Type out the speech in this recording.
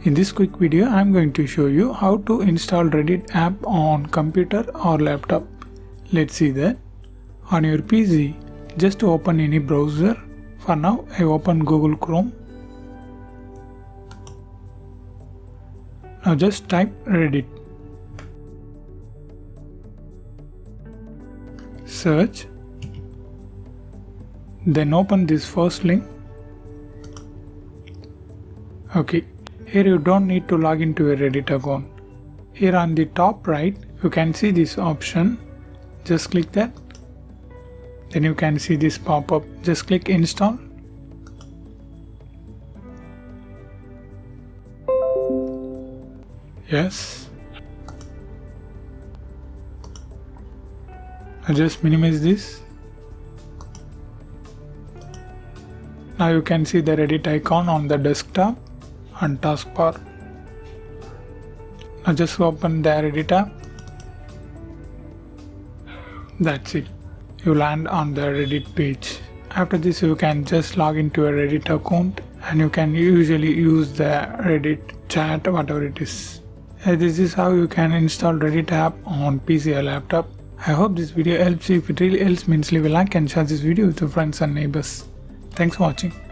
In this quick video, I am going to show you how to install Reddit app on computer or laptop. Let's see that. On your PC, just open any browser. For now, I open Google Chrome. Now just type Reddit. Search. Then open this first link. Okay. Here you don't need to log into a Reddit account. Here on the top right, you can see this option. Just click that. Then you can see this pop-up. Just click install. Yes. Now just minimize this. Now you can see the Reddit icon on the desktop and taskbar. Now just open the Reddit app. That's it. You land on the Reddit page. After this, you can just log into a Reddit account and you can usually use the Reddit chat, whatever it is. This is how you can install Reddit app on PC or laptop. I hope this video helps you. If it really helps, means leave a like and share this video with your friends and neighbors. Thanks for watching.